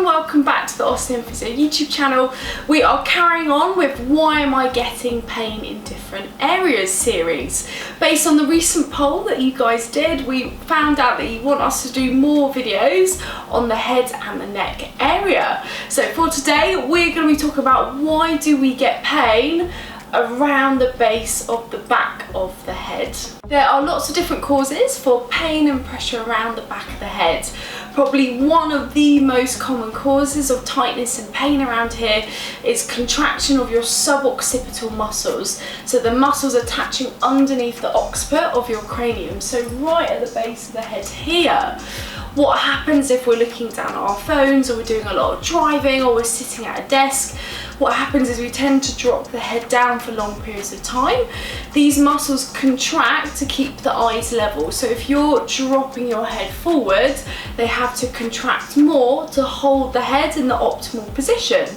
Welcome back to the Osteo and Physio YouTube channel. We are carrying on with Why Am I Getting Pain in Different Areas series. Based on the recent poll that you guys did, we found out that you want us to do more videos on the head and the neck area. So for today, we're going to be talking about why do we get pain around the base of the back of the head. There are lots of different causes for pain and pressure around the back of the head. Probably one of the most common causes of tightness and pain around here is contraction of your suboccipital muscles. So the muscles attaching underneath the occiput of your cranium, so right at the base of the head here. What happens if we're looking down at our phones, or we're doing a lot of driving, or we're sitting at a desk? What happens is we tend to drop the head down for long periods of time. These muscles contract to keep the eyes level. So if you're dropping your head forward, they have to contract more to hold the head in the optimal position.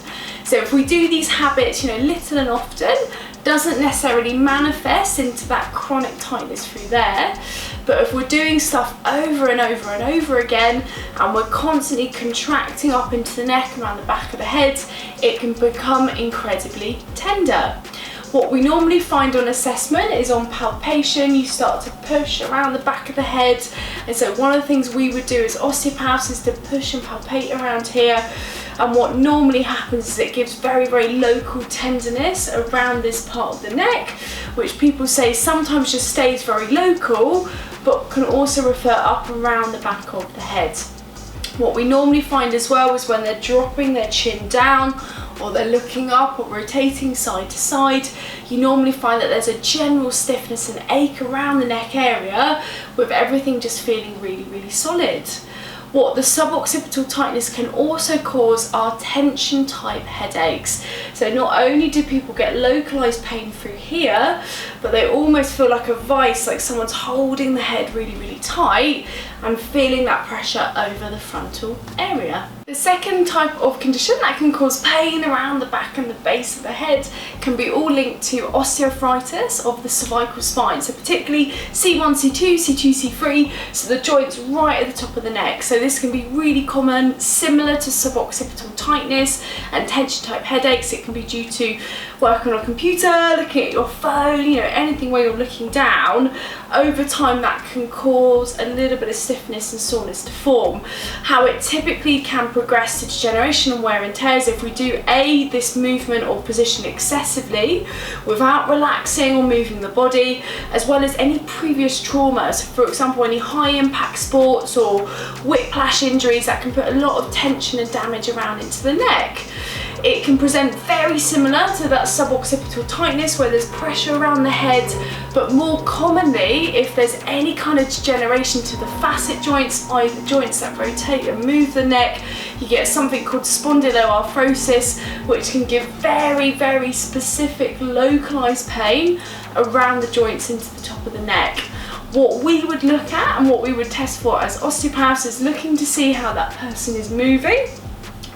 So if we do these habits, little and often, doesn't necessarily manifest into that chronic tightness through there. But if we're doing stuff over and over and over again, and we're constantly contracting up into the neck and around the back of the head, it can become incredibly tender. What we normally find on assessment is on palpation, you start to push around the back of the head. And so one of the things we would do as osteopaths is to push and palpate around here. And what normally happens is it gives very, very local tenderness around this part of the neck, which people say sometimes just stays very local, but can also refer up around the back of the head. What we normally find as well is when they're dropping their chin down, or they're looking up or rotating side to side, you normally find that there's a general stiffness and ache around the neck area, with everything just feeling really, really solid. What the suboccipital tightness can also cause are tension type headaches. So not only do people get localized pain through here, but they almost feel like a vice, like someone's holding the head really, really tight and feeling that pressure over the frontal area. The second type of condition that can cause pain around the back and the base of the head can be all linked to osteoarthritis of the cervical spine. So particularly C1, C2, C2, C3, so the joints right at the top of the neck. So this can be really common, similar to suboccipital tightness and tension type headaches. It can be due to working on a computer, looking at your phone, anything where you're looking down. Over time that can cause a little bit of stiffness and soreness to form. How it typically can progress to degeneration and wear and tears if we do this movement or position excessively without relaxing or moving the body, as well as any previous trauma. So for example, any high impact sports or whiplash injuries that can put a lot of tension and damage around into the neck. It can present very similar to that suboccipital tightness where there's pressure around the head, but more commonly if there's any kind of degeneration to the facet joints, i.e. the joints that rotate and move the neck, you get something called spondyloarthrosis, which can give very, very specific localized pain around the joints into the top of the neck. What we would look at and what we would test for as osteopaths is looking to see how that person is moving.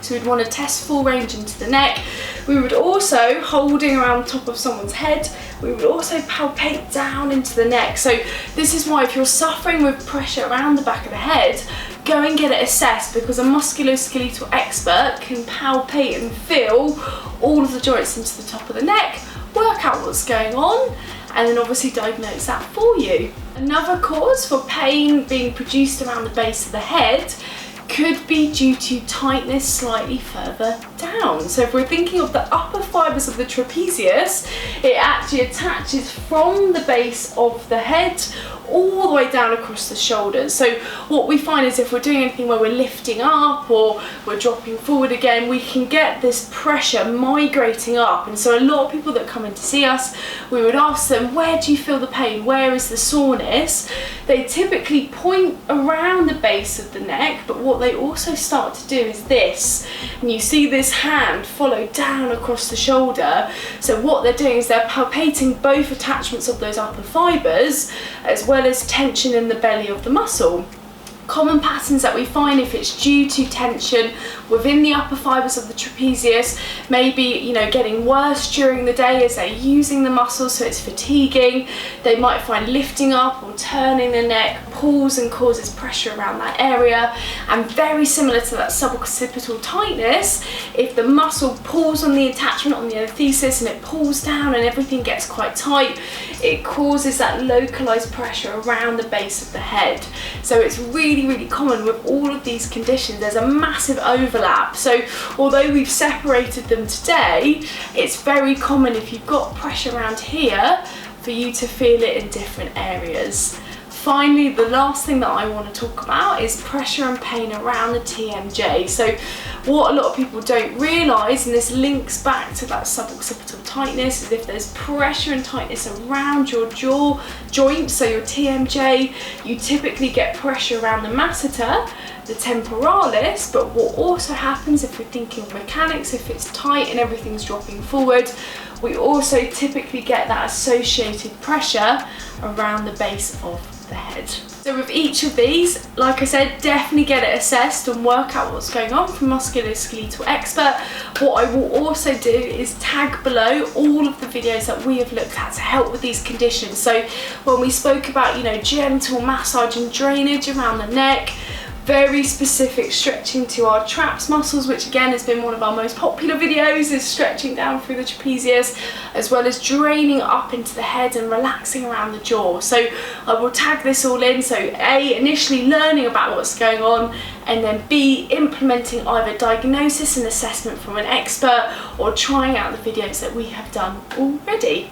So we'd want to test full range into the neck. We would also, holding around the top of someone's head, we would also palpate down into the neck. So this is why if you're suffering with pressure around the back of the head, go and get it assessed, because a musculoskeletal expert can palpate and feel all of the joints into the top of the neck, work out what's going on, and then obviously diagnose that for you. Another cause for pain being produced around the base of the head could be due to tightness slightly further down. So if we're thinking of the upper fibres of the trapezius, it actually attaches from the base of the head all the way down across the shoulders. So what we find is if we're doing anything where we're lifting up or we're dropping forward again, we can get this pressure migrating up. And so a lot of people that come in to see us, we would ask them, where do you feel the pain? Where is the soreness? They typically point around the base of the neck, but what they also start to do is this. And you see this hand follow down across the shoulder. So what they're doing is they're palpating both attachments of those upper fibres, as well as tension in the belly of the muscle. Common patterns that we find, if it's due to tension within the upper fibres of the trapezius, maybe, you know, getting worse during the day as they're using the muscles, so it's fatiguing. They might find lifting up or turning the neck pulls and causes pressure around that area. And very similar to that suboccipital tightness, if the muscle pulls on the attachment on the anaesthesis and it pulls down and everything gets quite tight, it causes that localized pressure around the base of the head. So it's really common with all of these conditions. There's a massive overlap. So although we've separated them today, it's very common if you've got pressure around here for you to feel it in different areas. Finally, the last thing that I want to talk about is pressure and pain around the TMJ. So what a lot of people don't realise, and this links back to that suboccipital tightness, is if there's pressure and tightness around your jaw joint, so your TMJ, you typically get pressure around the masseter, the temporalis. But what also happens, if we're thinking of mechanics, if it's tight and everything's dropping forward, we also typically get that associated pressure around the base of the head. So with each of these, like I said, definitely get it assessed and work out what's going on from musculoskeletal expert. What I will also do is tag below all of the videos that we have looked at to help with these conditions. So when we spoke about, you know, gentle massage and drainage around the neck, very specific stretching to our traps muscles, which again has been one of our most popular videos, is stretching down through the trapezius, as well as draining up into the head and relaxing around the jaw. So I will tag this all in. So A, initially learning about what's going on, and then B, implementing either diagnosis and assessment from an expert or trying out the videos that we have done already.